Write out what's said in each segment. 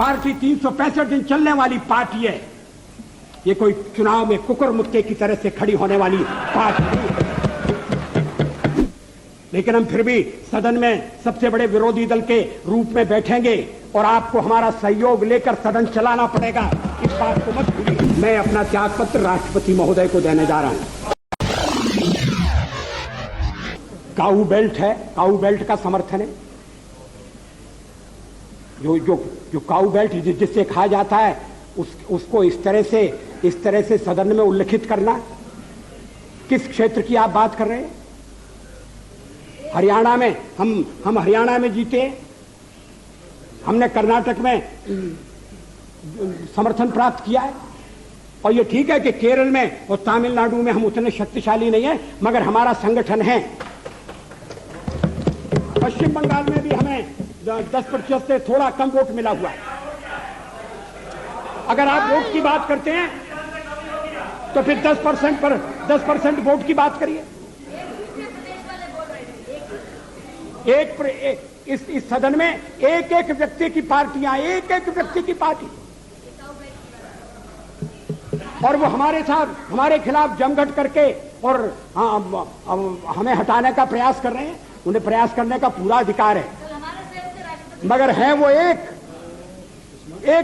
Party 365 दिन चलने वाली पार्टी है। ये कोई चुनाव में कुकर मुक्के की तरह से खड़ी होने वाली पार्टी नहीं है। लेकिन हम फिर भी सदन में सबसे बड़े विरोधी दल के रूप में बैठेंगे और आपको हमारा सहयोग लेकर सदन चलाना पड़ेगा। इस बात को मत भूलिए। मैं अपना त्यागपत्र राष्ट्रपति महोदय को देने जा रहा हूं। काऊ बेल्ट है, काऊ बेल्ट का समर्थन है। जो काऊ बेल्ट जिससे कहा जाता है उसको इस तरह से सदन में उल्लेखित करना। किस क्षेत्र की आप बात कर रहे हैं? हरियाणा में हम हरियाणा में जीते, हमने कर्नाटक में समर्थन प्राप्त किया है। और ये ठीक है कि केरल में और तमिलनाडु में हम उतने शक्तिशाली नहीं है, मगर हमारा संगठन है। पश्चिम बंगाल में भी हमें 10% से थोड़ा कम वोट मिला हुआ है। अगर आप वोट की बात करते हैं तो फिर 10% वोट की बात करिए। इस सदन में एक एक व्यक्ति की पार्टियां, एक एक व्यक्ति की पार्टी, और वो हमारे खिलाफ जमघट करके और हमें हटाने का प्रयास कर रहे हैं। उन्हें प्रयास करने का पूरा अधिकार है, मगर है वो एक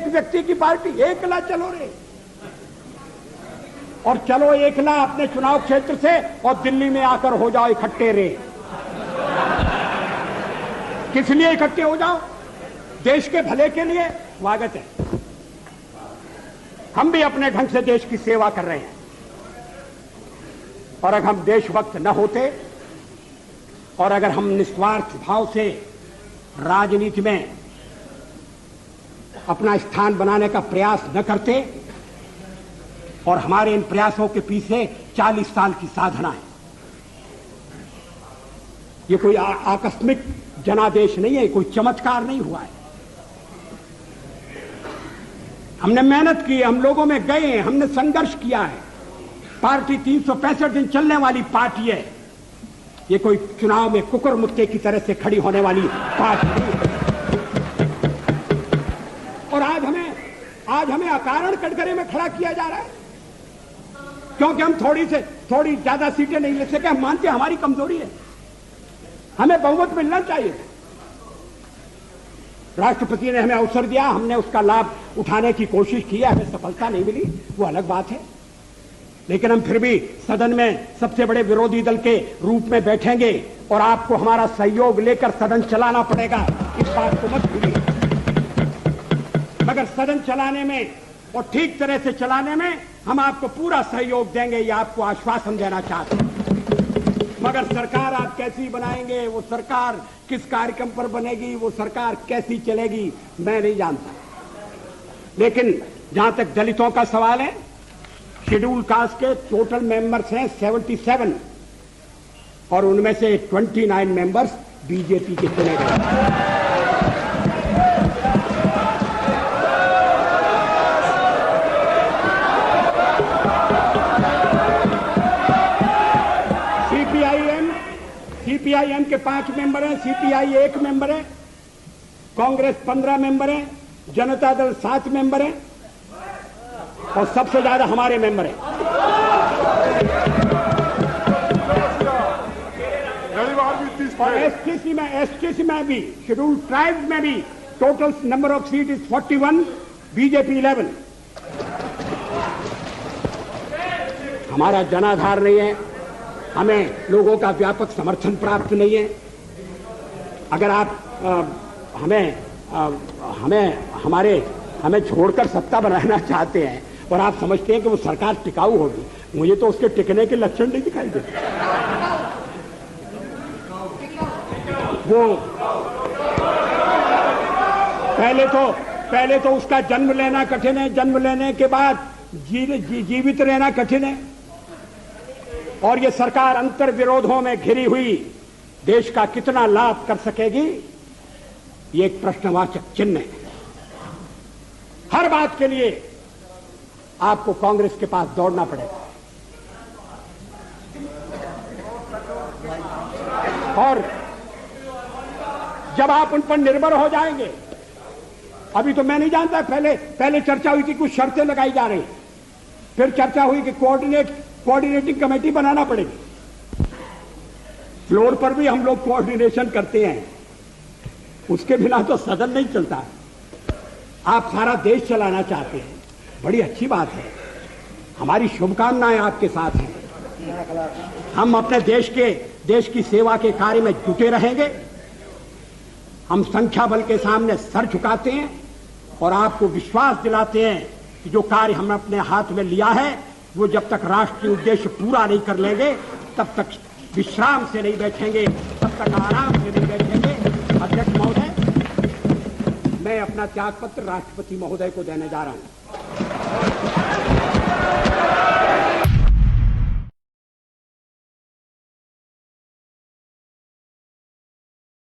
व्यक्ति की पार्टी। एकला चलो रे, और चलो एकला अपने चुनाव क्षेत्र से और दिल्ली में आकर हो जाओ इकट्ठे रे। किस लिए इकट्ठे हो जाओ? देश के भले के लिए। स्वागत है। हम भी अपने ढंग से देश की सेवा कर रहे हैं, और अगर हम देशभक्त न होते और अगर हम निस्वार्थ भाव से राजनीति में अपना स्थान बनाने का प्रयास न करते, और हमारे इन प्रयासों के पीछे 40 साल की साधना है। ये कोई आकस्मिक जनादेश नहीं है, कोई चमत्कार नहीं हुआ है। हमने मेहनत की, हम लोगों में गए, हमने संघर्ष किया है। पार्टी 365 दिन चलने वाली पार्टी है। ये कोई चुनाव में कुकर मुक्के की तरह से खड़ी होने वाली पार्टी नहीं है। और आज हमें अकारण कटघरे में खड़ा किया जा रहा है, क्योंकि हम थोड़ी ज्यादा सीटें नहीं ले सके। हम मानते हैं हमारी कमजोरी है, हमें बहुमत मिलना चाहिए। राष्ट्रपति ने हमें अवसर दिया, हमने उसका लाभ उठाने की कोशिश की है। हमें सफलता नहीं मिली, वो अलग बात है। लेकिन हम फिर भी सदन में सबसे बड़े विरोधी दल के रूप में बैठेंगे और आपको हमारा सहयोग लेकर सदन चलाना पड़ेगा। इस बात को मत भूलिए। मगर सदन चलाने में और ठीक तरह से चलाने में हम आपको पूरा सहयोग देंगे, ये आपको आश्वासन देना चाहते हैं। मगर सरकार आप कैसी बनाएंगे, वो सरकार किस कार्यक्रम पर बनेगी, वो सरकार कैसी चलेगी, मैं नहीं जानता। लेकिन जहां तक दलितों का सवाल है, शेड्यूल कास्ट के टोटल मेंबर्स हैं 77, और उनमें से 29 मेंबर्स बीजेपी के चुने गए। सीपीआईएम के 5 मेंबर हैं, सीपीआई 1 मेंबर है, कांग्रेस 15 मेंबर है, जनता दल 7 मेंबर है, और सबसे ज्यादा हमारे मेंबर हैं। और एसटीसी में भी, शेड्यूल ट्राइब्स में भी total number of seat is 41, BJP 11। हमारा जनाधार नहीं है, हमें लोगों का व्यापक समर्थन प्राप्त नहीं है। अगर आप हमें छोड़कर सत्ता बनाना चाहते हैं और आप समझते हैं कि वो सरकार टिकाऊ होगी, मुझे तो उसके टिकने के लक्षण नहीं दिखाई देते। वो पहले तो उसका जन्म लेना कठिन है, जन्म लेने के बाद जीवित रहना कठिन है, और ये सरकार अंतर विरोधों में घिरी हुई देश का कितना लाभ कर सकेगी, ये एक प्रश्नवाचक चिन्ह है। हर बात के लिए आपको कांग्रेस के पास दौड़ना पड़ेगा, और जब आप उन पर निर्भर हो जाएंगे अभी तो मैं नहीं जानता, पहले चर्चा हुई थी, कुछ शर्तें लगाई जा रही, फिर चर्चा हुई कि कोऑर्डिनेटिंग कमेटी बनाना पड़ेगी। फ्लोर पर भी हम लोग कोऑर्डिनेशन करते हैं, उसके बिना तो सदन नहीं चलता। आप सारा देश चलाना चाहते हैं, बड़ी अच्छी बात है, हमारी शुभकामनाएं आपके साथ हैं। हम अपने देश की सेवा के कार्य में जुटे रहेंगे। हम संख्या बल के सामने सर झुकाते हैं और आपको विश्वास दिलाते हैं कि जो कार्य हमने अपने हाथ में लिया है वो जब तक राष्ट्रीय उद्देश्य पूरा नहीं कर लेंगे तब तक विश्राम से नहीं बैठेंगे, तब तक आराम से नहीं बैठेंगे। अध्यक्ष महोदय, मैं अपना त्यागपत्र राष्ट्रपति महोदय को देने जा रहा हूं।